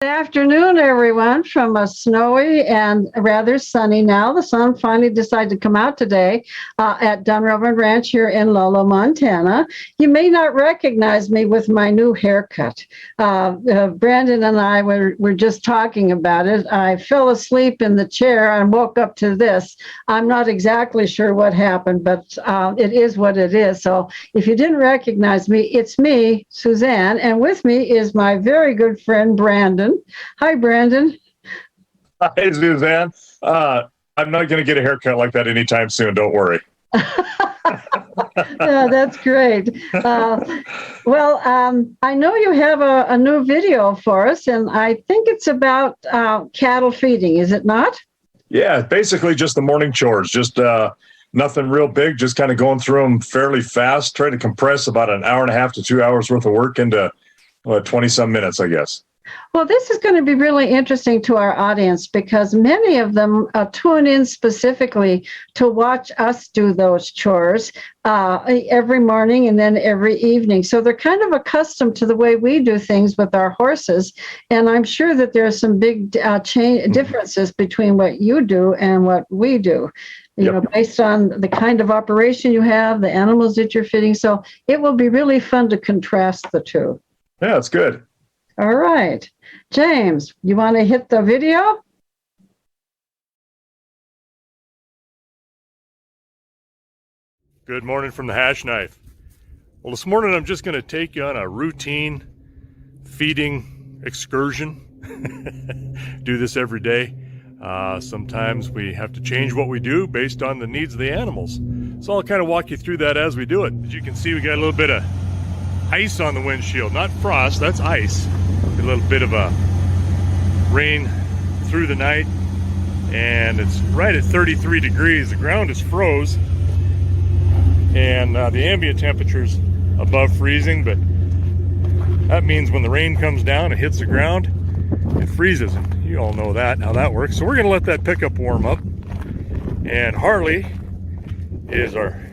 Good afternoon, everyone, from a snowy and rather sunny now. The sun finally decided to come out today at Hashknife Ranch here in Lolo, Montana. You may not recognize me with my new haircut. Brandon and I were just talking about it. I fell asleep in the chair and woke up to this. I'm not exactly sure what happened, but it is what it is. So if you didn't recognize me, it's me, Suzanne, and with me is my very good friend, Brandon. Hi, Brandon. Hi, Suzanne. I'm not going to get a haircut like that anytime soon. Don't worry. Yeah, that's great. I know you have a new video for us, and I think it's about cattle feeding, is it not? Yeah, basically just the morning chores. Just nothing real big. Just kind of going through them fairly fast. Try to compress about an hour and a half to 2 hours worth of work into 20-some minutes, I guess. Well, this is going to be really interesting to our audience because many of them tune in specifically to watch us do those chores every morning and then every evening. So they're kind of accustomed to the way we do things with our horses. And I'm sure that there are some big differences between what you do and what we do. You know, based on the kind of operation you have, the animals that you're feeding. So it will be really fun to contrast the two. Yeah, it's good. All right. James, you want to hit the video? Good morning from the Hashknife. Well, this morning I'm just going to take you on a routine feeding excursion. Do this every day. Sometimes we have to change what we do based on the needs of the animals. So I'll kind of walk you through that as we do it. As you can see, we got a little bit of ice on the windshield. Not frost, that's ice. A little bit of a rain through the night, and it's right at 33 degrees. The ground is froze, and the ambient temperature's above freezing, but that means when the rain comes down, it hits the ground, it freezes, and you all know that, how that works. So we're gonna let that pickup warm up, and Harley is our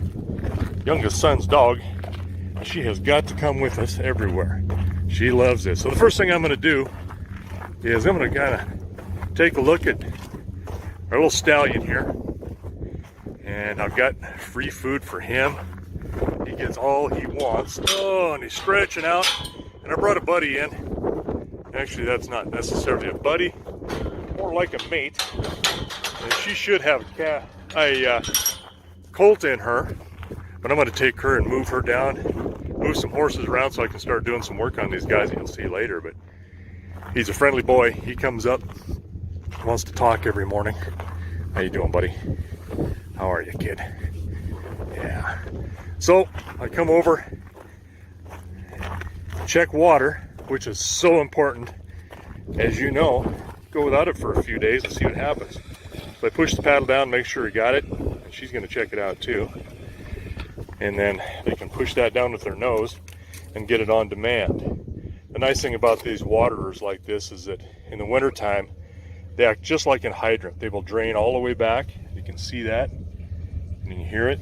youngest son's dog. She has got to come with us everywhere. She loves this. So the first thing I'm going to do is I'm going to kind of take a look at our little stallion here. And I've got free food for him. He gets all he wants. Oh, and he's stretching out. And I brought a buddy in. Actually, that's not necessarily a buddy. More like a mate. And she should have a colt in her. But I'm going to take her and move her down, move some horses around so I can start doing some work on these guys you'll see later. But he's a friendly boy. He comes up, wants to talk every morning. How you doing, buddy? How are you, kid? Yeah. So I come over, check water, which is so important. As you know, go without it for a few days and see what happens. So I push the paddle down, make sure he got it. And she's going to check it out too. And then they can push that down with their nose and get it on demand. The nice thing about these waterers like this is that in the wintertime, they act just like a hydrant. They will drain all the way back. You can see that, and you hear it.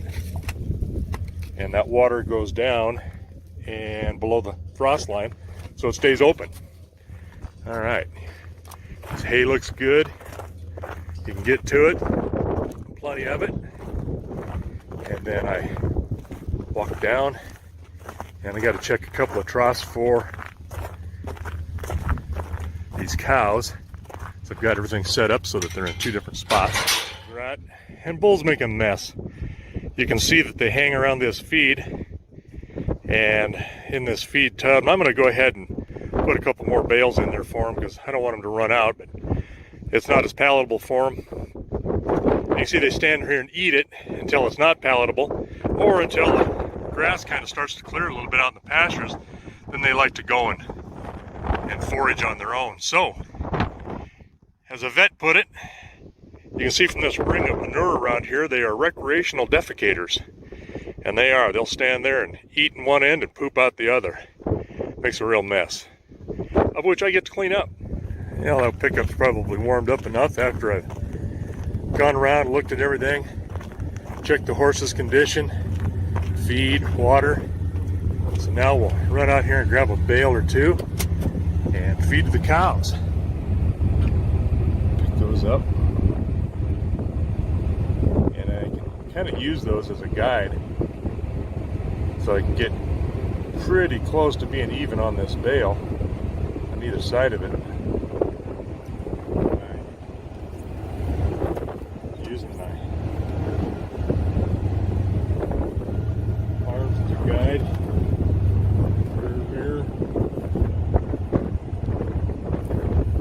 And that water goes down and below the frost line, so it stays open. All right, this hay looks good. You can get to it, plenty of it. And then I walk down, and I got to check a couple of troughs for these cows. So I've got everything set up so that they're in two different spots. Right, and bulls make a mess. You can see that they hang around this feed, and in this feed tub, and I'm going to go ahead and put a couple more bales in there for them because I don't want them to run out, but it's not as palatable for them. You see they stand here and eat it until it's not palatable, or until the grass kind of starts to clear a little bit out in the pastures. Then they like to go and forage on their own. So, as a vet put it, you can see from this ring of manure around here, they are recreational defecators. And they are. They'll stand there and eat in one end and poop out the other. Makes a real mess, of which I get to clean up. You know, that pickup's probably warmed up enough after I've gone around and looked at everything, checked the horse's condition, feed, water. So now we'll run out here and grab a bale or two and feed the cows. those up. And I can kind of use those as a guide so I can get pretty close to being even on this bale on either side of it. Using my arms as a guide. Rear mirror.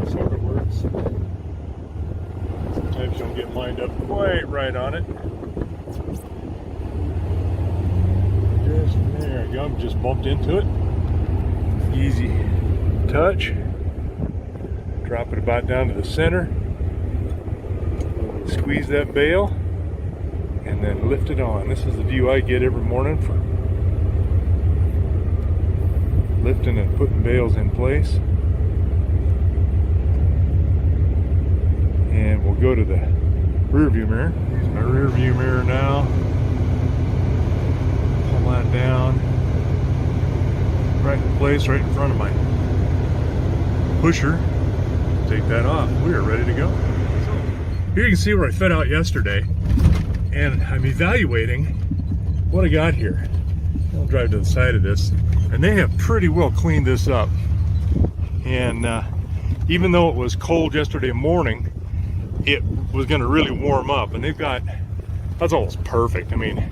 Sort of works. Sometimes you don't get lined up quite right on it. Just there you go. Just bumped into it. Easy touch. Drop it about down to the center. Squeeze that bale and then lift it on. This is the view I get every morning for lifting and putting bales in place. And we'll go to the rear view mirror. Here's my rear view mirror now. Pull that down right in place, right in front of my pusher. Take that off. We are ready to go. Here you can see where I fed out yesterday, and I'm evaluating what I got here. I'll drive to the side of this, and they have pretty well cleaned this up. And even though it was cold yesterday morning, it was going to really warm up, and they've got, that's almost perfect. I mean,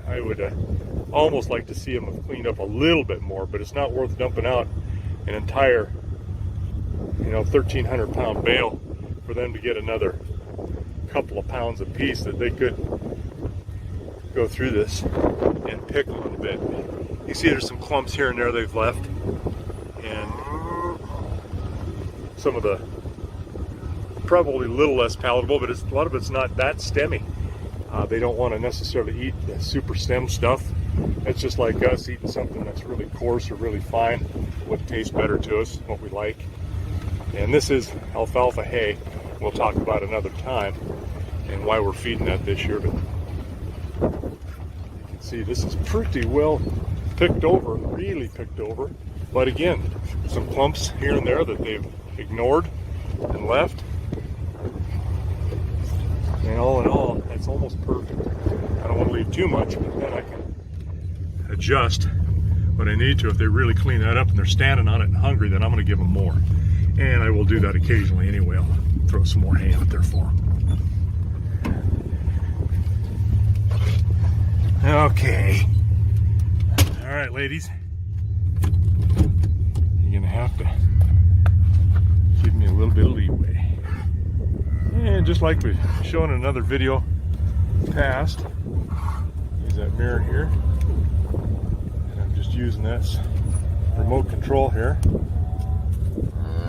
I would almost like to see them have cleaned up a little bit more, but it's not worth dumping out an entire, 1,300 pound bale for them to get another couple of pounds a piece that they could go through this and pick a little bit. You see there's some clumps here and there they've left, and some of the probably a little less palatable, but a lot of it's not that stemmy. They don't want to necessarily eat the super stem stuff. It's just like us eating something that's really coarse or really fine, what tastes better to us, what we like. And this is alfalfa hay. We'll talk about another time and why we're feeding that this year. But you can see this is pretty well picked over, really picked over. But again, some clumps here and there that they've ignored and left. And all in all, that's almost perfect. I don't want to leave too much, but then I can adjust when I need to. If they really clean that up and they're standing on it and hungry, then I'm going to give them more. And I will do that occasionally anyway. I'll throw some more hay out there for them. Okay. All right, ladies. You're going to have to give me a little bit of leeway. And just like we've shown in another video past, use that mirror here. And I'm just using this remote control here.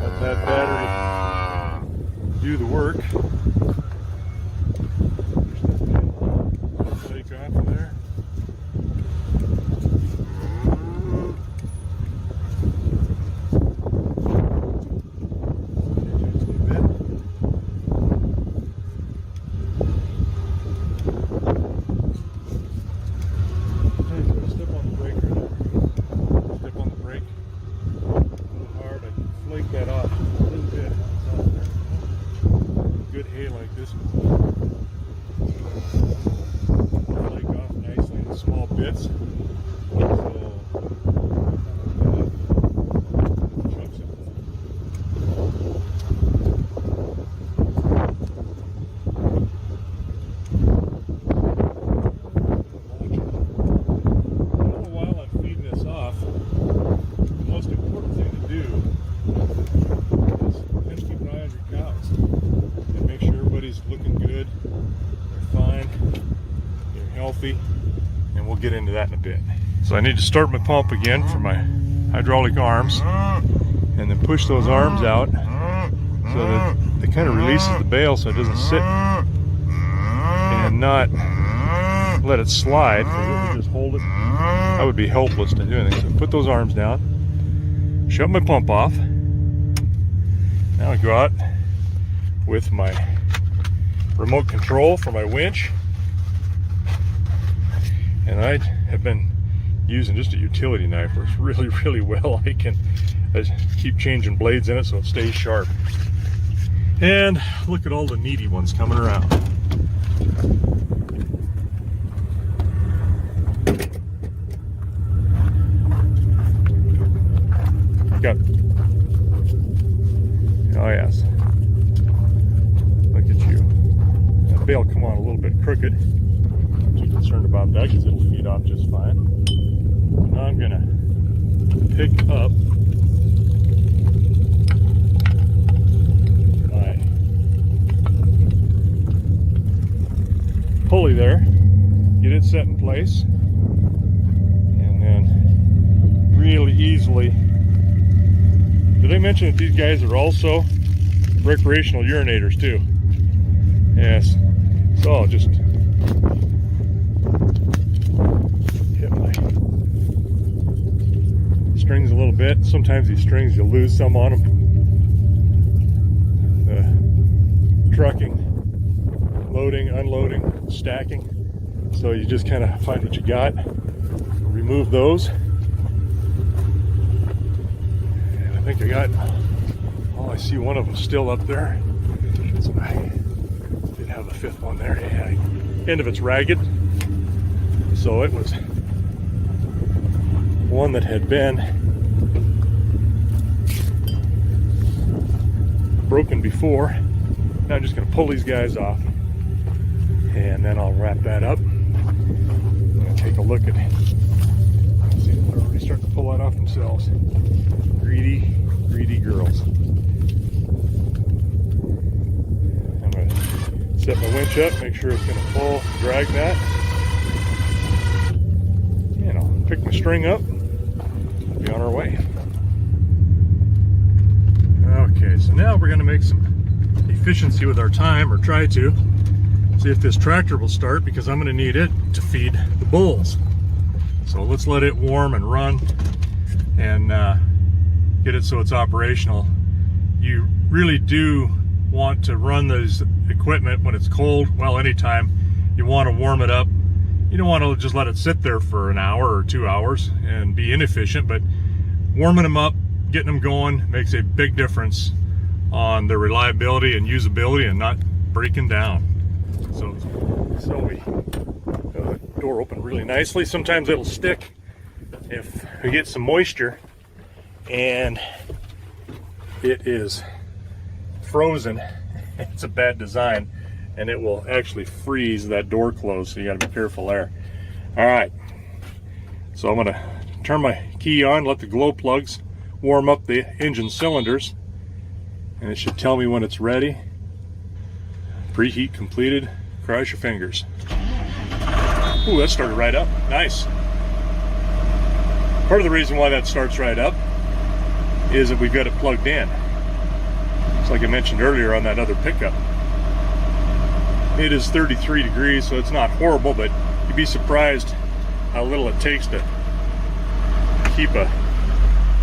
Let that battery do the work. Take off of there. Step on the brake right there. Step on the brake. Hard, I flake that off a little bit. Good hay like this one. Flake off nicely in small bits. While I'm feeding this off, the most important thing to do is keep an eye on your cows and make sure everybody's looking good, they're fine, they're healthy, and we'll get into that in a bit. So I need to start my pump again for my hydraulic arms, and then push those arms out so that it kind of releases the bale so it doesn't sit and not let it slide. If it would just hold it, I would be helpless to do anything. So put those arms down, shut my pump off. Now I go out with my remote control for my winch, and I have been using just a utility knife. Works really well. I can keep changing blades in it so it stays sharp. And look at all the needy ones coming around. Got, oh yes, look at you. That bale come on a little bit crooked. I'm too concerned about that because it'll feed off just fine. Now I'm gonna pick up my pulley there, get it set in place, and then really easily. Did I mention that these guys are also recreational urinators too? Yes. So I'll just hit my strings a little bit. Sometimes these strings, you lose some on them. The trucking, loading, unloading, stacking. So you just kind of find what you got, remove those. I think I got, oh, I see one of them still up there. So I did have a fifth one there. Yeah, end of it's ragged. So it was one that had been broken before. Now I'm just going to pull these guys off, and then I'll wrap that up. I'm going to take a look at, let's see, they're already starting to pull that off themselves. Greedy girls. I'm going to set my winch up, make sure it's going to pull, drag that. And I'll pick my string up, be on our way. Okay, so now we're going to make some efficiency with our time, or try to. See if this tractor will start, because I'm going to need it to feed the bulls. So let's let it warm and run, and get it so it's operational. You really do want to run this equipment when it's cold. Well, anytime you want to warm it up. You don't want to just let it sit there for an hour or 2 hours and be inefficient, but warming them up, getting them going makes a big difference on their reliability and usability and not breaking down. So we got the door open really nicely. Sometimes it'll stick if we get some moisture and it is frozen. It's a bad design, and it will actually freeze that door closed, so you got to be careful there. All right, so I'm going to turn my key on, let the glow plugs warm up the engine cylinders, and it should tell me when it's ready. Preheat completed. Cross your fingers. Ooh, that started right up. Nice. Part of the reason why that starts right up is that we've got it plugged in. It's like I mentioned earlier on that other pickup. It is 33 degrees, so it's not horrible, but you'd be surprised how little it takes to keep a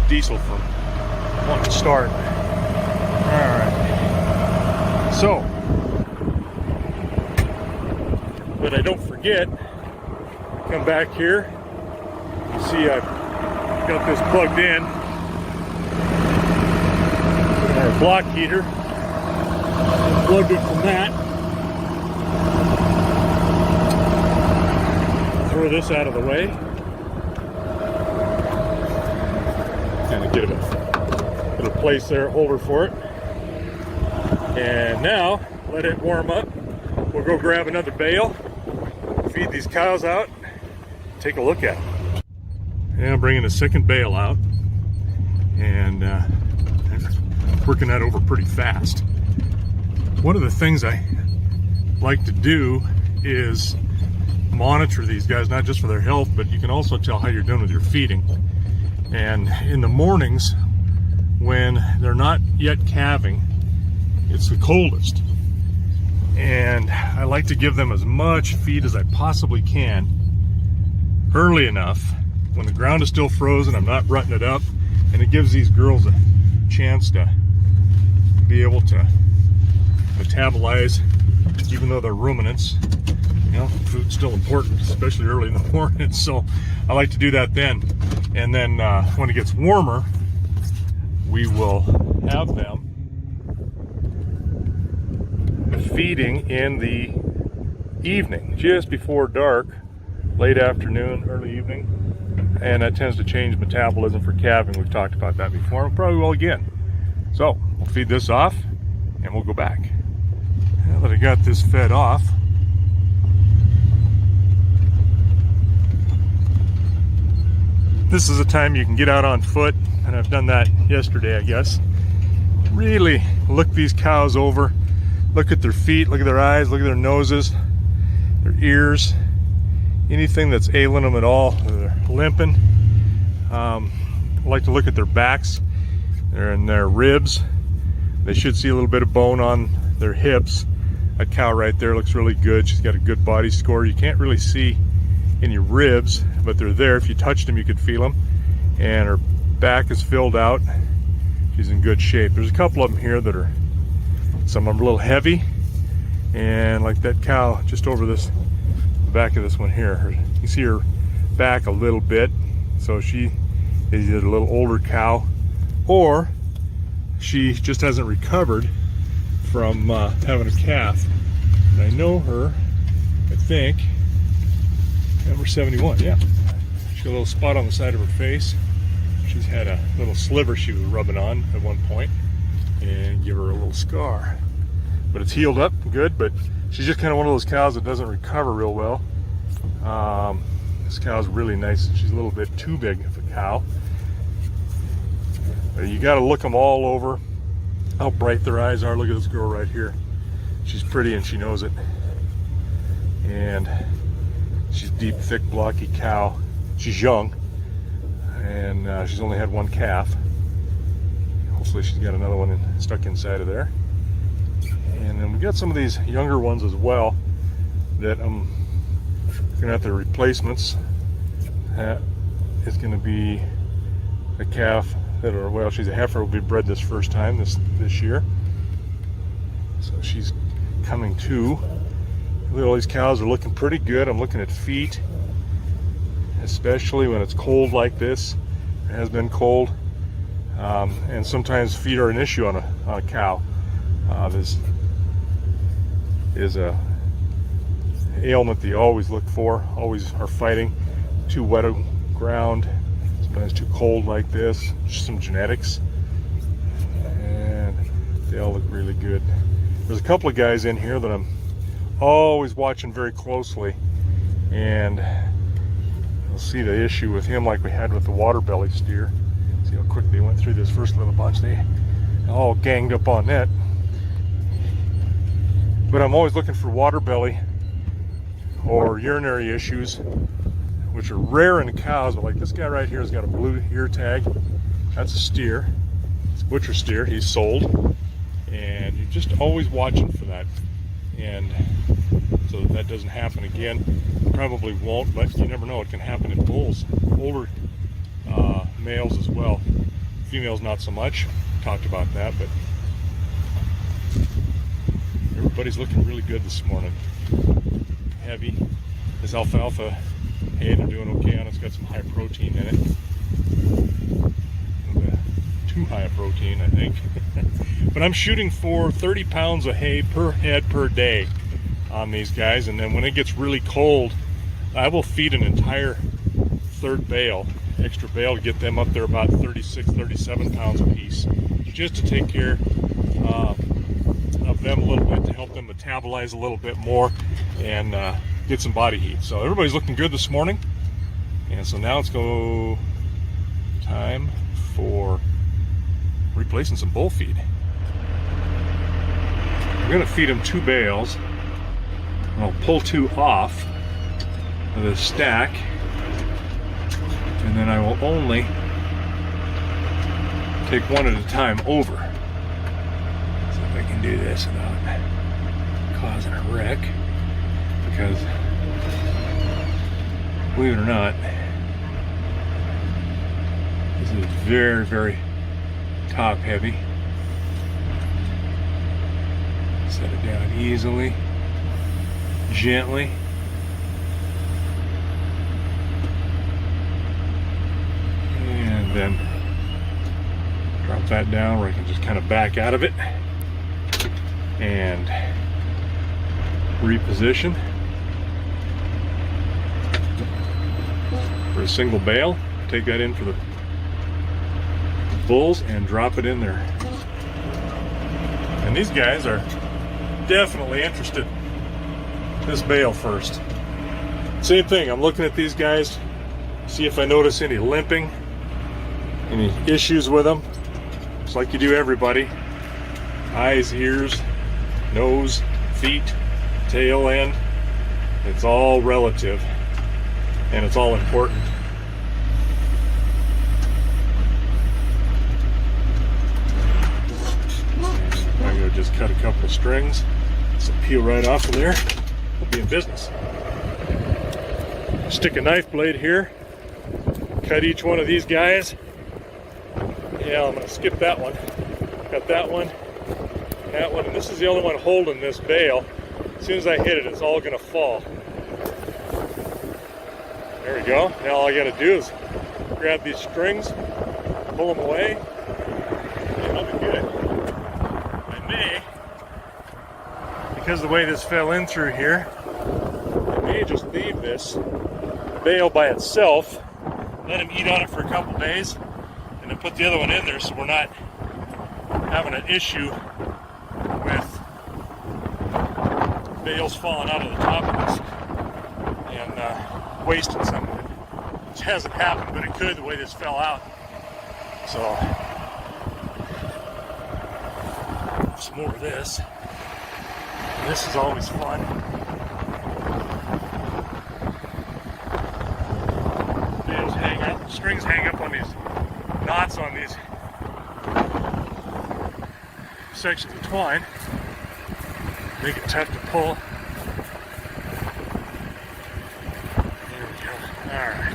diesel from wanting to start. All right. So, but I don't forget, come back here. You see I've got this plugged in. Our block heater. Plugged it from that. Throw this out of the way. Kind of get a little place there, holder for it. And now, let it warm up. We'll go grab another bale, feed these cows out, take a look at it. And I'm bringing a second bale out, and working that over pretty fast. One of the things I like to do is monitor these guys, not just for their health, but you can also tell how you're doing with your feeding. And in the mornings, when they're not yet calving, it's the coldest. And I like to give them as much feed as I possibly can early enough when the ground is still frozen, I'm not rutting it up, and it gives these girls a chance to be able to metabolize, even though they're ruminants. You know, food's still important, especially early in the morning, so I like to do that then. And then when it gets warmer, we will have them feeding in the evening, just before dark, late afternoon, early evening, and that tends to change metabolism for calving. We've talked about that before, and probably will again. So we'll feed this off and we'll go back. Now that I got this fed off, this is a time you can get out on foot, and I've done that yesterday, I guess. Really look these cows over, look at their feet, look at their eyes, look at their noses, their ears, anything that's ailing them at all. They're limping. I like to look at their backs and their ribs. They should see a little bit of bone on their hips. That cow right there looks really good. She's got a good body score. You can't really see any ribs, but they're there. If you touched them, you could feel them. And her back is filled out. She's in good shape. There's a couple of them here that are, some of them are a little heavy, and like that cow just over this, the back of this one here, you can see her back a little bit. So she is either a little older cow, or she just hasn't recovered from having a calf. And I know her, I think, number 71, yeah. She's got a little spot on the side of her face. She's had a little sliver she was rubbing on at one point and give her a little scar. But it's healed up good, but she's just kind of one of those cows that doesn't recover real well. This cow's really nice. She's a little bit too big of a cow. You got to look them all over, how bright their eyes are. Look at this girl right here. She's pretty and she knows it. And she's deep, thick, blocky cow. She's young, and she's only had one calf. Hopefully she's got another one stuck inside of there. And then we got some of these younger ones as well that I'm gonna have the replacements. That is gonna be a calf that are, well, she's a heifer, will be bred this first time this year. So she's coming too. Look at all these cows are looking pretty good. I'm looking at feet, especially when it's cold like this. It has been cold, and sometimes feet are an issue on a cow. This is a ailment that you always look for, always are fighting. Too wet a ground, sometimes too cold like this, just some genetics, and they all look really good. There's a couple of guys in here that I'm always watching very closely, and you'll see the issue with him like we had with the water belly steer. See how quick they went through this first little bunch. They all ganged up on that. But I'm always looking for water belly or urinary issues, which are rare in cows. But like this guy right here has got a blue ear tag. That's a steer. It's a butcher steer. He's sold, and you're just always watching for that. And so that doesn't happen again. Probably won't, but you never know. It can happen in bulls, older males as well. Females not so much. Talked about that, but everybody's looking really good this morning. Heavy. This alfalfa hay, they're doing okay on it. It's got some high protein in it. Too high a protein, I think. But I'm shooting for 30 pounds of hay per head per day on these guys, and then when it gets really cold, I will feed an entire third bale, extra bale, to get them up there about 36, 37 pounds a piece, just to take care of them a little bit, to help them metabolize a little bit more and get some body heat. So everybody's looking good this morning, and so now it's go time for replacing some bull feed. I'm going to feed them 2 bales. I'll pull 2 off of the stack, and then I will only take 1 at a time over. See if I can do this without causing a wreck, because believe it or not, this is very, very top heavy. Set it down easily, gently. And then drop that down where I can just kind of back out of it. And reposition for a single bale. Take that in for the bulls and drop it in there. And these guys are definitely interested. This bale first. Same thing, I'm looking at these guys, see if I notice any limping, any issues with them. Just like you do everybody. Eyes, ears, nose, feet, tail end. It's all relative and it's all important. I'm going to just cut a couple of strings. This will peel right off of there. We'll be in business. Stick a knife blade here. Cut each one of these guys. Yeah, I'm going to skip that one. Cut that one, and this is the only one holding this bale. As soon as I hit it, it's all going to fall. There we go. Now all I got to do is grab these strings, pull them away, and I'll be good. I may, because the way this fell in through here, I may just leave this bale by itself, let him eat on it for a couple days, and then put the other one in there so we're not having an issue with bales falling out of the top of this and wasting some of it. Which hasn't happened, but it could the way this fell out. So, some more of this. And this is always fun. Bales hang up, strings hang up on these knots on these sections of twine. Make it tough to pull. There we go. Alright.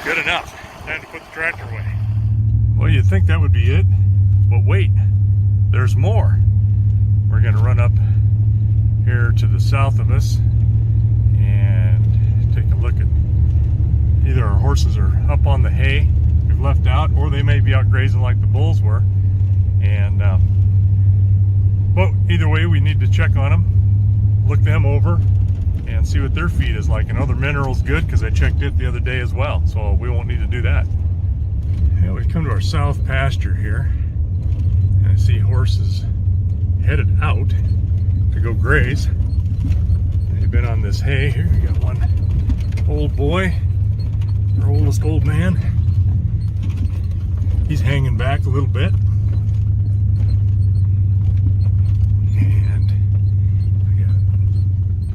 Good enough. Time to put the tractor away. Well, you'd think that would be it, but wait, there's more. We're going to run up here to the south of us and take a look at either our horses are up on the hay we've left out, or they may be out grazing like the bulls were. And well, either way, we need to check on them, look them over, and see what their feed is like. And other minerals good, because I checked it the other day as well, so we won't need to do that. Yeah, we come to our south pasture here, and I see horses headed out to go graze. They've been on this hay. Here we got one old boy, our oldest old man. He's hanging back a little bit. And I got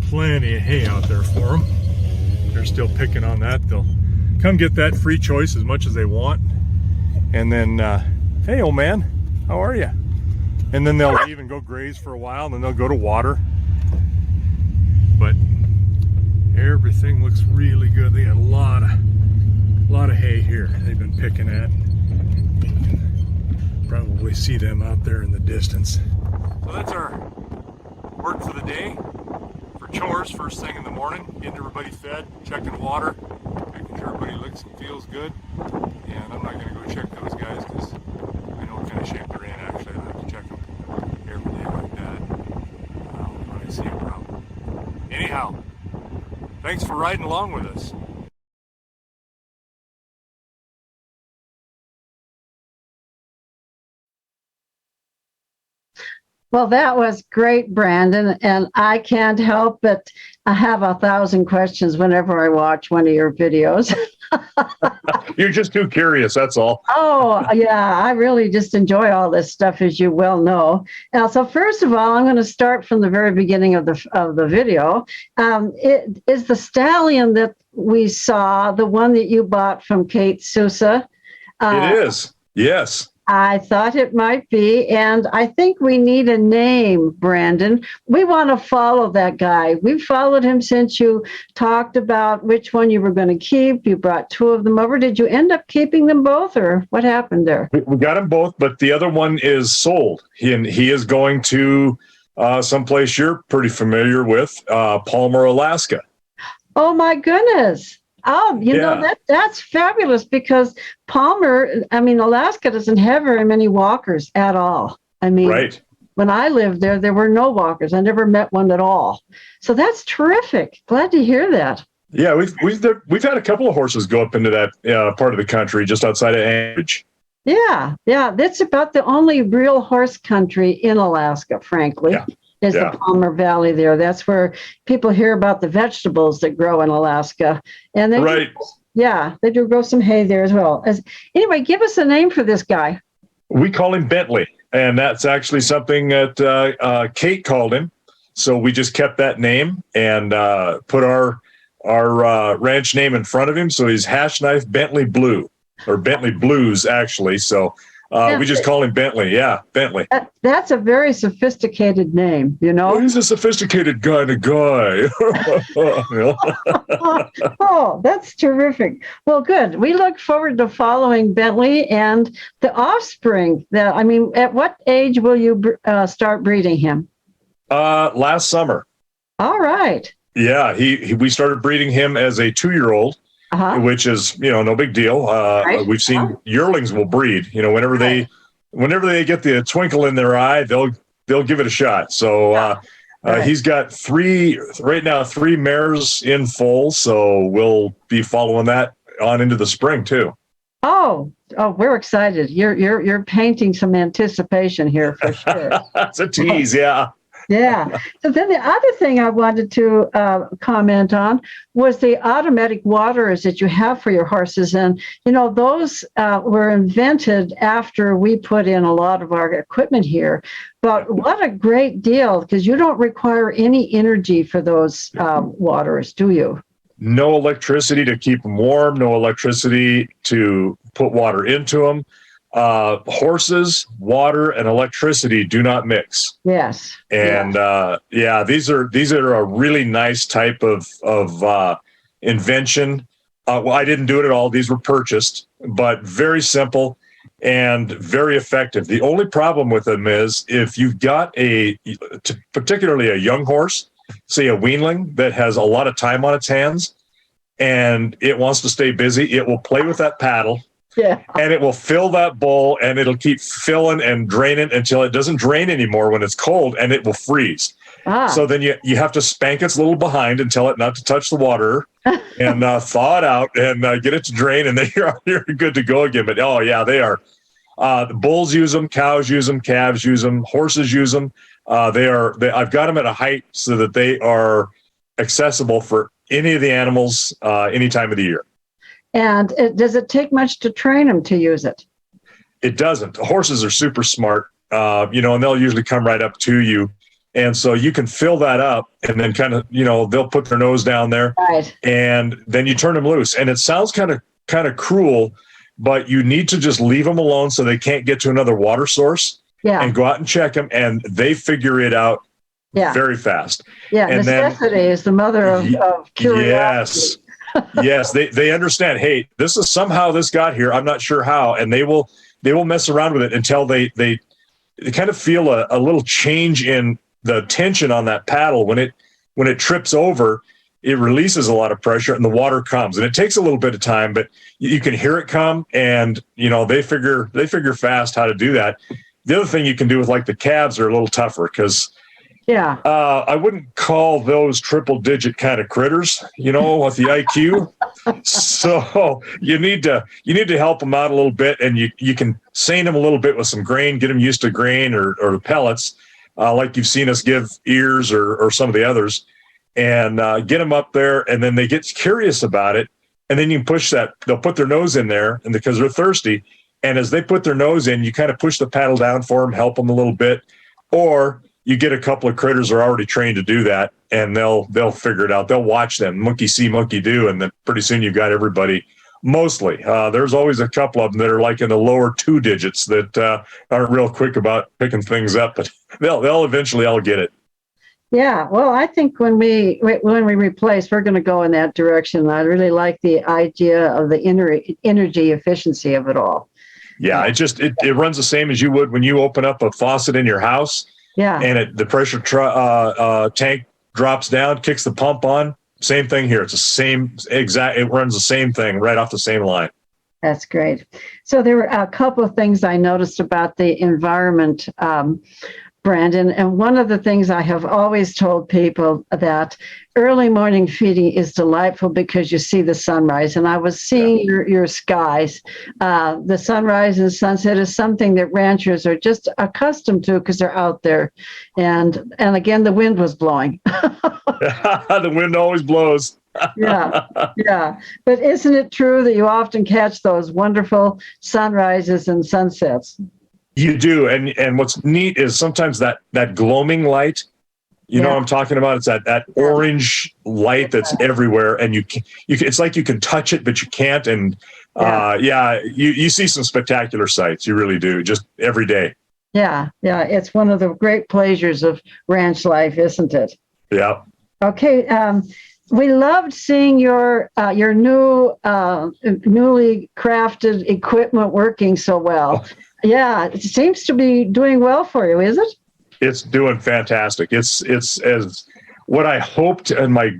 plenty of hay out there for them. They're still picking on that. They'll come get that free choice as much as they want. And then, hey old man, how are you? And then they'll leave and go graze for a while, and then they'll go to water. But everything looks really good. They got a lot of hay here they've been picking at. You can probably see them out there in the distance. So that's our work for the day. For chores, first thing in the morning, getting everybody fed, checking water, making sure everybody looks and feels good. And I'm not going to go check those guys because I know what kind of shape they're in. Actually, I have to check them every day like that when I see a problem. Anyhow, thanks for riding along with us. Well, that was great, Brandon, and I can't help but have 1,000 questions whenever I watch one of your videos. You're just too curious, that's all. Oh, yeah, I really just enjoy all this stuff, as you well know. Now, so first of all, I'm going to start from the very beginning of the video. It is the stallion that we saw, the one that you bought from Kate Sousa. It is, yes. I thought it might be, and I think we need a name, Brandon. We want to follow that guy. We've followed him since you talked about which one you were going to keep. You brought two of them over. Did you end up keeping them both, or what happened there? We got them both, but the other one is sold. He is going to someplace you're pretty familiar with, Palmer, Alaska. Oh, my goodness. Oh, you know, that's fabulous, because Palmer, I mean, Alaska doesn't have very many walkers at all. I mean, right. when I lived there, there were no walkers. I never met one at all. So that's terrific. Glad to hear that. Yeah, we've had a couple of horses go up into that part of the country just outside of Anchorage. Yeah, that's about the only real horse country in Alaska, frankly. Yeah. Is the Palmer Valley there. That's where people hear about the vegetables that grow in Alaska. And they Right. they do grow some hay there as well. Anyway, give us a name for this guy. We call him Bentley, and that's actually something that Kate called him. So we just kept that name and put our ranch name in front of him. So he's Hashknife Bentley Blue, or Bentley Blues, actually. So we just call him Bentley. Yeah, Bentley. That's a very sophisticated name, you know. Well, he's a sophisticated kind of guy. Oh, that's terrific. Well, good. We look forward to following Bentley and the offspring. At what age will you start breeding him? Last summer. All right. Yeah, we started breeding him as a 2-year-old. Which is, no big deal. Right. We've seen yearlings will breed. Whenever they get the twinkle in their eye, they'll give it a shot. So he's got three mares in foal. So we'll be following that on into the spring too. Oh, we're excited. You're painting some anticipation here for sure. That's a tease, yeah. Yeah. So then the other thing I wanted to comment on was the automatic waterers that you have for your horses. And, those were invented after we put in a lot of our equipment here. But what a great deal, because you don't require any energy for those waterers, do you? No electricity to keep them warm, no electricity to put water into them. Horses, water, and electricity do not mix. Yes. And these are a really nice type of invention. Well, I didn't do it at all. These were purchased, but very simple and very effective. The only problem with them is if you've got particularly a young horse, say a weanling that has a lot of time on its hands and it wants to stay busy, it will play with that paddle. Yeah. And it will fill that bowl and it'll keep filling and draining until it doesn't drain anymore when it's cold, and it will freeze. So then you have to spank its little behind and tell it not to touch the water and thaw it out and get it to drain, and then you're good to go again. But they are. The bulls use them, cows use them, calves use them, horses use them. I've got them at a height so that they are accessible for any of the animals any time of the year. And does it take much to train them to use it? It doesn't. Horses are super smart, and they'll usually come right up to you. And so you can fill that up and then kind of, they'll put their nose down there. Right. And then you turn them loose. And it sounds kind of cruel, but you need to just leave them alone so they can't get to another water source. Yeah. And go out and check them, and they figure it out very fast. Yeah, and necessity is the mother of curiosity. Yes, they understand. Hey, somehow this got here. I'm not sure how, and they will mess around with it until they kind of feel a little change in the tension on that paddle. When it trips over, it releases a lot of pressure, and the water comes. And it takes a little bit of time, but you can hear it come, and they figure fast how to do that. The other thing you can do with like the calves are a little tougher because. Yeah. I wouldn't call those triple-digit kind of critters, with the IQ. So you need to help them out a little bit, and you can seine them a little bit with some grain, get them used to grain or pellets, like you've seen us give ears or some of the others, and get them up there, and then they get curious about it, and then you can push that. They'll put their nose in there, and because they're thirsty, and as they put their nose in, you kind of push the paddle down for them, help them a little bit, or you get a couple of critters that are already trained to do that, and they'll figure it out. They'll watch them, monkey see, monkey do, and then pretty soon you've got everybody. Mostly, there's always a couple of them that are like in the lower 2 digits that aren't real quick about picking things up, but they'll eventually all get it. Yeah, well, I think when we replace, we're going to go in that direction. I really like the idea of the energy efficiency of it all. Yeah, it runs the same as you would when you open up a faucet in your house. Yeah. And the pressure tank drops down, kicks the pump on. Same thing here. It's the same exact. It runs the same thing right off the same line. That's great. So there were a couple of things I noticed about the environment. Brandon. And one of the things I have always told people that early morning feeding is delightful because you see the sunrise. And I was seeing your skies. The sunrise and sunset is something that ranchers are just accustomed to because they're out there. And again, the wind was blowing. The wind always blows. Yeah, yeah. But isn't it true that you often catch those wonderful sunrises and sunsets? You do, and what's neat is sometimes that gloaming light. You know what I'm talking about? It's that orange light that's everywhere, and you it's like you can touch it, but you can't. And you see some spectacular sights. You really do, just every day. Yeah, yeah. It's one of the great pleasures of ranch life, isn't it? Yeah. Okay. We loved seeing your new newly crafted equipment working so well. Yeah, it seems to be doing well for you, is it? It's doing fantastic. It's as what I hoped, and my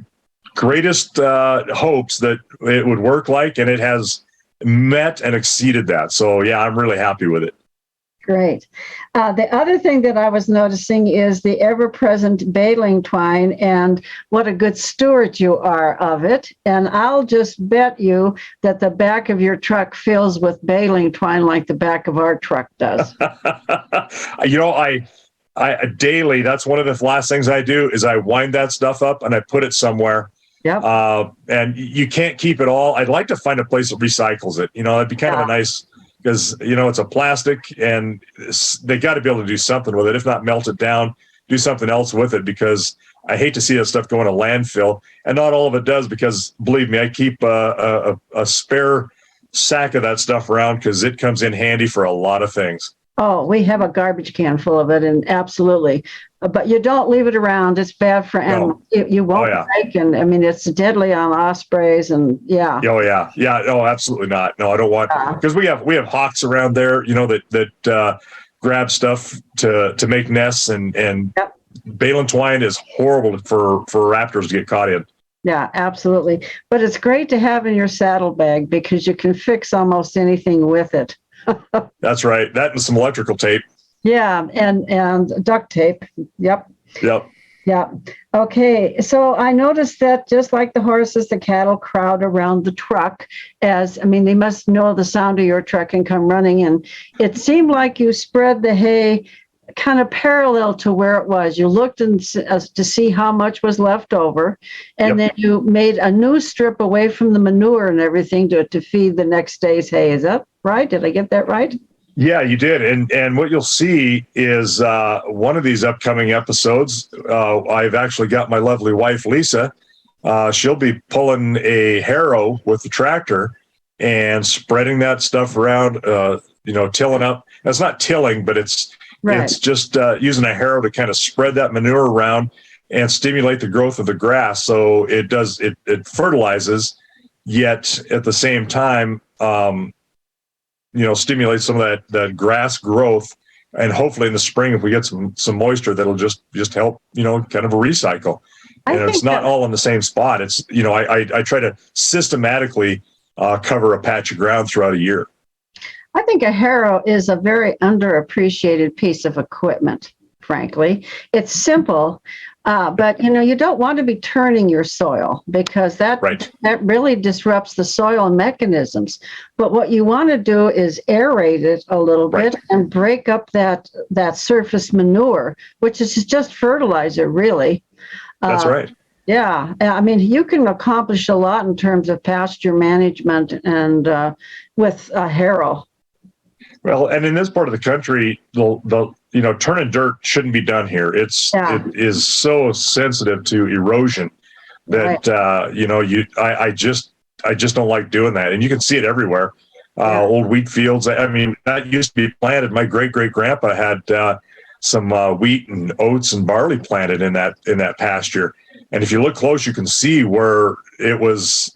greatest hopes that it would work like, and it has met and exceeded that. So yeah, I'm really happy with it. Great. The other thing that I was noticing is the ever-present baling twine, and what a good steward you are of it. And I'll just bet you that the back of your truck fills with baling twine like the back of our truck does. I daily, that's one of the last things I do is I wind that stuff up and I put it somewhere. Yep. And you can't keep it all. I'd like to find a place that recycles it. It'd be kind of a nice, because it's a plastic, and they got to be able to do something with it. If not, melt it down, do something else with it, because I hate to see that stuff go in a landfill. And not all of it does, because believe me, I keep a spare sack of that stuff around because it comes in handy for a lot of things. Oh, we have a garbage can full of it, and absolutely. But you don't leave it around. It's bad for animals. No. You won't break, and I mean, it's deadly on ospreys, and yeah. Oh yeah, yeah. No, absolutely not. No, I don't want, because we have hawks around there, that grab stuff to make nests, and baling twine is horrible for raptors to get caught in. Yeah, absolutely. But it's great to have in your saddlebag because you can fix almost anything with it. That's right. That and some electrical tape. Yeah, and duct tape. Yep. Yep. Yeah. Okay. So I noticed that just like the horses, the cattle crowd around the truck they must know the sound of your truck and come running. And it seemed like you spread the hay kind of parallel to where it was. You looked to see how much was left over, and then you made a new strip away from the manure and everything to feed the next day's hay. Is that right? Did I get that right? Yeah, you did. And what you'll see is one of these upcoming episodes, I've actually got my lovely wife, Lisa. She'll be pulling a harrow with the tractor and spreading that stuff around, tilling up. It's not tilling, but it's just using a harrow to kind of spread that manure around and stimulate the growth of the grass. So it fertilizes, yet at the same time, stimulate some of that grass growth, and hopefully in the spring, if we get some moisture, that'll just help, kind of a recycle. And it's not all in the same spot. It's, I try to systematically cover a patch of ground throughout a year. I think a harrow is a very underappreciated piece of equipment, frankly. It's simple, but you don't want to be turning your soil because that really disrupts the soil mechanisms. But what you want to do is aerate it a little bit and break up that surface manure, which is just fertilizer, really. That's right. Yeah, I mean, you can accomplish a lot in terms of pasture management and with a harrow. Well, and in this part of the country, the turning dirt shouldn't be done here. It is so sensitive to erosion that I just don't like doing that. And you can see it everywhere. Old wheat fields. I mean, that used to be planted. My great grandpa had some wheat and oats and barley planted in that pasture. And if you look close, you can see where it was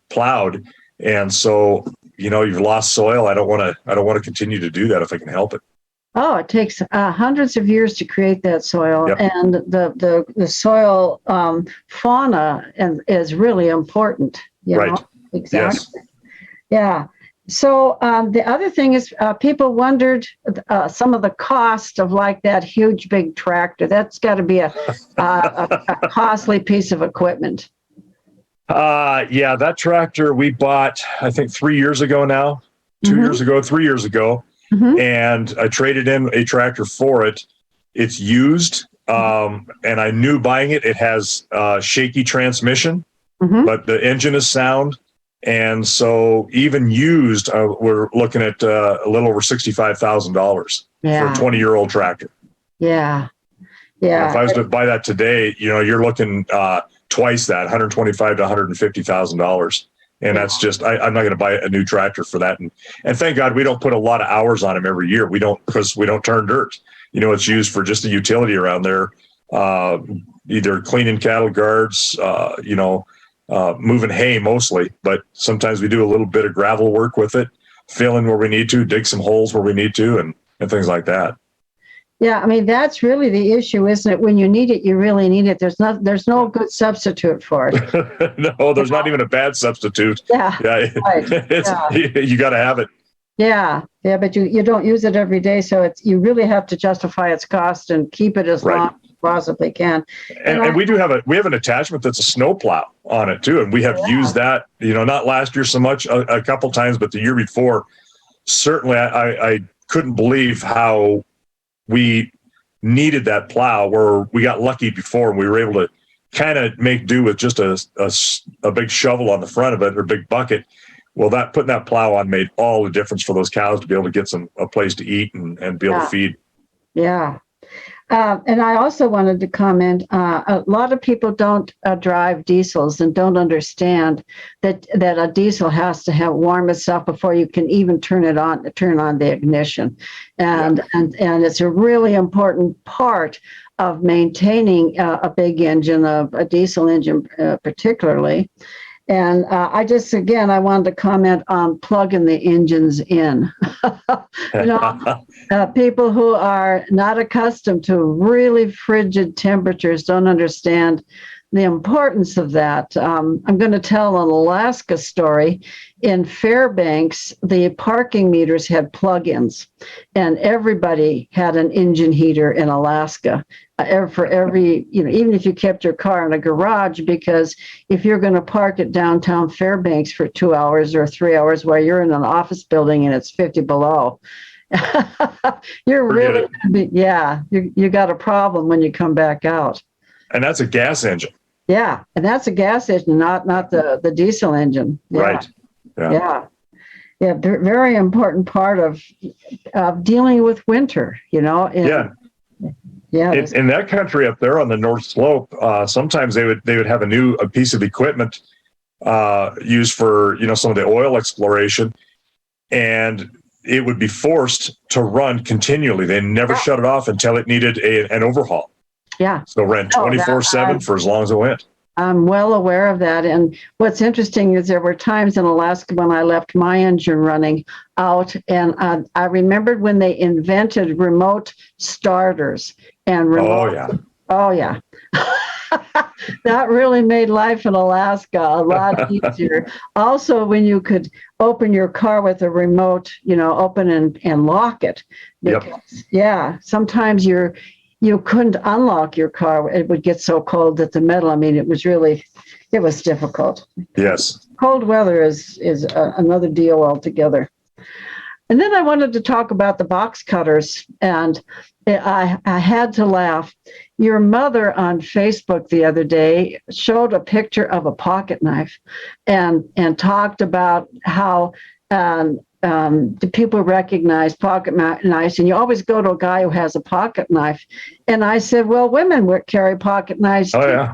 plowed. And so, you've lost soil. I don't want to continue to do that if I can help it. Oh, it takes hundreds of years to create that soil, and the soil fauna is really important. You know? Exactly. Yes. Yeah. So the other thing is people wondered some of the cost of like that huge big tractor. That's got to be a costly piece of equipment. Yeah, that tractor we bought, I think 3 years ago now, 2 years ago, 3 years ago, and I traded in a tractor for it. It's used, and I knew buying it. It has shaky transmission, but the engine is sound. And so even used, we're looking at a little over $65,000 for a 20-year-old tractor. Yeah. If I was to buy that today, you're looking twice that, $125,000 to $150,000. And that's just, I'm not going to buy a new tractor for that. And thank God we don't put a lot of hours on them every year. We don't, because we don't turn dirt. It's used for just a utility around there, either cleaning cattle guards, moving hay mostly, but sometimes we do a little bit of gravel work with it, fill in where we need to, dig some holes where we need to, and things like that. Yeah, I mean, that's really the issue, isn't it? When you need it, you really need it. There's no good substitute for it. No, there's not even a bad substitute. Yeah, right. You got to have it. Yeah, but you don't use it every day, so you really have to justify its cost and keep it as long as you possibly can. And we have an attachment that's a snow plow on it too, and we have used that. Not last year so much, a couple times, but the year before, certainly I couldn't believe how we needed that plow. Where we got lucky before, and we were able to kind of make do with just a big shovel on the front of it, or a big bucket. Well, putting that plow on made all the difference for those cows to be able to get a place to eat and be able to feed. Yeah. And I also wanted to comment, a lot of people don't drive diesels and don't understand that a diesel has to warm itself before you can even turn on the ignition. And it's a really important part of maintaining a big engine, a diesel engine particularly. And I wanted to comment on plugging the engines in. People who are not accustomed to really frigid temperatures don't understand the importance of that. I'm going to tell an Alaska story. In Fairbanks, the parking meters had plug-ins, and everybody had an engine heater in Alaska. For every, even if you kept your car in a garage, because if you're going to park at downtown Fairbanks for 2 hours or 3 hours while you're in an office building and it's 50 below, you're really, you got a problem when you come back out. And that's a gas engine. Yeah, and that's a gas engine, not the diesel engine. Yeah. Right. Yeah. Very important part of dealing with winter. Yeah. In that country up there on the North Slope, sometimes they would have a piece of equipment used for some of the oil exploration, and it would be forced to run continually. They never shut it off until it needed an overhaul. Yeah. So ran 24/7 for as long as it went. I'm well aware of that. And what's interesting is there were times in Alaska when I left my engine running out, and I remembered when they invented remote starters and remote. Oh yeah. That really made life in Alaska a lot easier. Also, when you could open your car with a remote, open and lock it. Because, sometimes you couldn't unlock your car. It would get so cold that the metal, it was difficult. Yes. Cold weather is another deal altogether. And then I wanted to talk about the box cutters, and I had to laugh. Your mother on Facebook the other day showed a picture of a pocket knife and talked about how do people recognize pocket knives? And you always go to a guy who has a pocket knife. And I said, well, women carry pocket knives too. Yeah.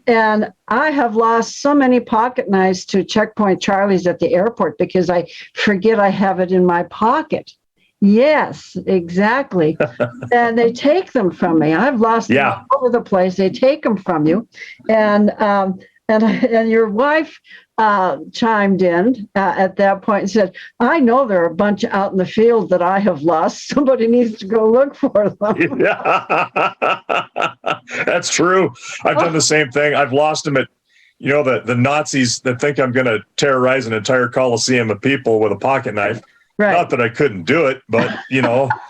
And I have lost so many pocket knives to Checkpoint Charlie's at the airport because I forget I have it in my pocket. Yes, exactly. And they take them from me. I've lost them all over the place. They take them from you. And your wife chimed in at that point and said, I know there are a bunch out in the field that I have lost. Somebody needs to go look for them. Yeah, that's true. I've done the same thing. I've lost them at, the Nazis that think I'm going to terrorize an entire coliseum of people with a pocket knife. Right. Not that I couldn't do it, but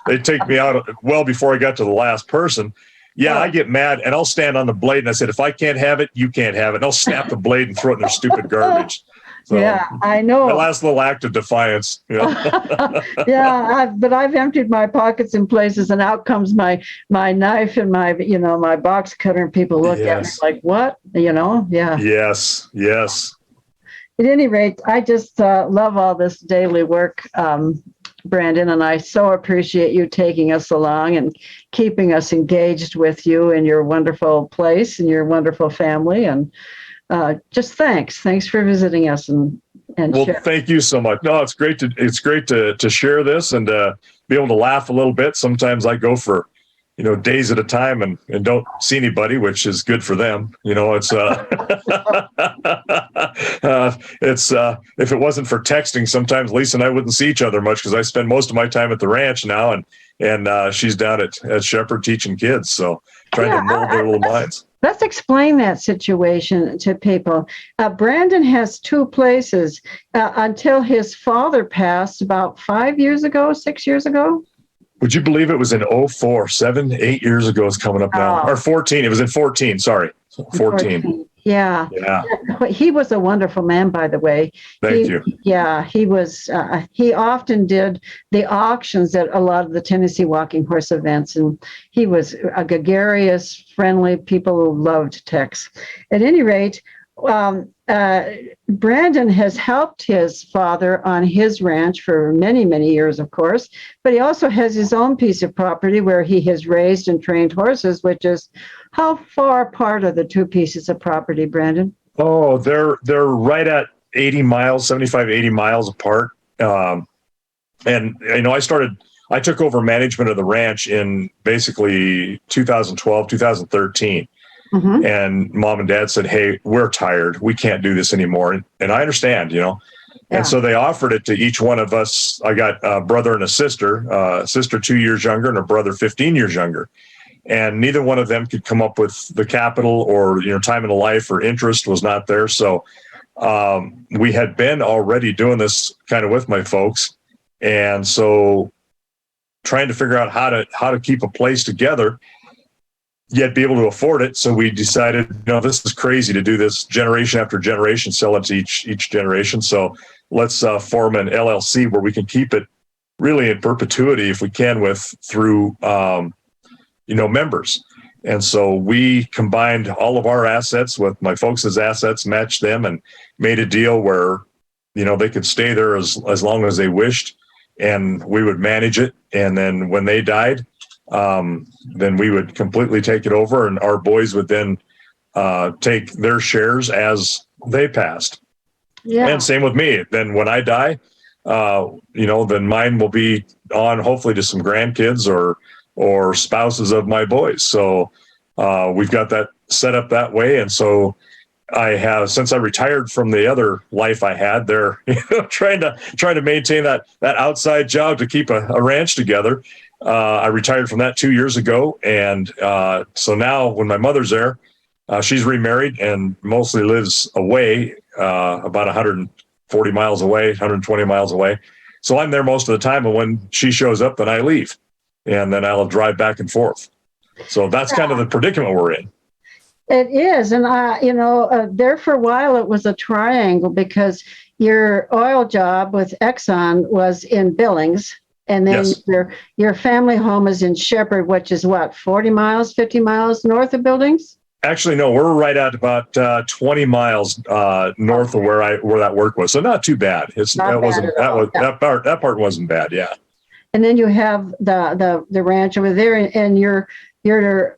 they take me out well before I got to the last person. Yeah, I get mad and I'll stand on the blade and I said, if I can't have it, you can't have it. And I'll snap the blade and throw it in their stupid garbage. So yeah, I know. The last little act of defiance. Yeah, but I've emptied my pockets in places, and out comes my knife and my box cutter, and people look at me like, "What?" Yeah. Yes. At any rate, I just love all this daily work, Brandon, and I so appreciate you taking us along and keeping us engaged with you and your wonderful place and your wonderful family. And just thanks for visiting us and well, thank you so much. No, it's great to share this and be able to laugh a little bit. Sometimes I go for days at a time and don't see anybody, which is good for them. It's it's if it wasn't for texting, sometimes Lisa and I wouldn't see each other much because I spend most of my time at the ranch now, and she's down at Shepherd teaching kids, so trying to mold their little minds. Let's explain that situation to people. Brandon has two places until his father passed about 6 years ago. Would you believe it was in 04, 8 years ago is coming up now, or 14. It was in 14. Sorry. 14. Yeah. He was a wonderful man, by the way. Thank you. Yeah, he was. He often did the auctions at a lot of the Tennessee walking horse events, and he was a gregarious, friendly. People loved Tex. At any rate, Brandon has helped his father on his ranch for many, many years, of course, but he also has his own piece of property where he has raised and trained horses, which is how far apart are the two pieces of property, Brandon? Oh, they're right at 80 miles, 75, 80 miles apart. And I took over management of the ranch in basically 2012, 2013. Mm-hmm. And mom and dad said, "Hey, we're tired. We can't do this anymore." And I understand, Yeah. And so they offered it to each one of us. I got a brother and a sister 2 years younger and a brother 15 years younger. And neither one of them could come up with the capital or, time in the life or interest was not there. So we had been already doing this kind of with my folks. And so trying to figure out how to keep a place together, yet be able to afford it. So we decided, this is crazy to do this generation after generation, sell it to each generation. So let's form an LLC where we can keep it really in perpetuity if we can through members. And so we combined all of our assets with my folks' assets, matched them, and made a deal where, they could stay there as long as they wished, and we would manage it. And then when they died, then we would completely take it over, and our boys would then take their shares as they passed. Yeah. And same with me. Then when I die, then mine will be on hopefully to some grandkids or spouses of my boys. So we've got that set up that way. And so I have, since I retired from the other life I had there, trying to maintain that outside job to keep a ranch together. I retired from that 2 years ago. And so now when my mother's there, she's remarried and mostly lives away, about 140 miles away, 120 miles away. So I'm there most of the time. And when she shows up, then I leave. And then I'll drive back and forth. So that's kind of the predicament we're in. It is. And, there for a while, it was a triangle because your oil job with Exxon was in Billings. And then your family home is in Shepherd, which is 40 miles, 50 miles north of Billings? Actually, no, we're right at about 20 miles north of where that work was. So not too bad. That part wasn't bad. Yeah. And then you have the ranch over there, and your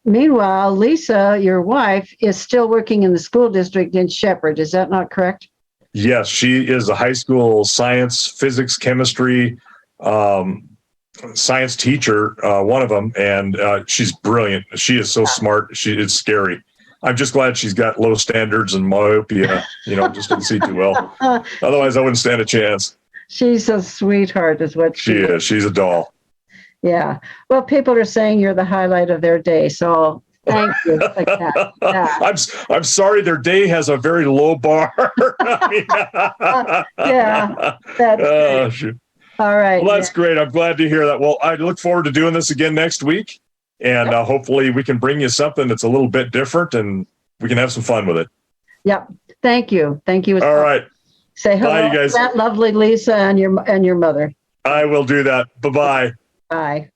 meanwhile, Lisa, your wife, is still working in the school district in Shepherd. Is that not correct? Yes, she is a high school science, physics, chemistry, science teacher, one of them, and she's brilliant. She is so smart. It's scary. I'm just glad she's got low standards and myopia, just didn't see too well. Otherwise, I wouldn't stand a chance. She's a sweetheart is what she is. She's a doll. Yeah. Well, people are saying you're the highlight of their day. So Thank you. Like that. Yeah. I'm sorry their day has a very low bar. Yeah, that's Oh, great. shoot. All right. Well, that's great. I'm glad to hear that. Well, I look forward to doing this again next week. And hopefully we can bring you something that's a little bit different and we can have some fun with it. Yep. Thank you. Thank you. All right. Say hello Bye, you guys. to that lovely Lisa and your mother. I will do that. Bye-bye. Bye.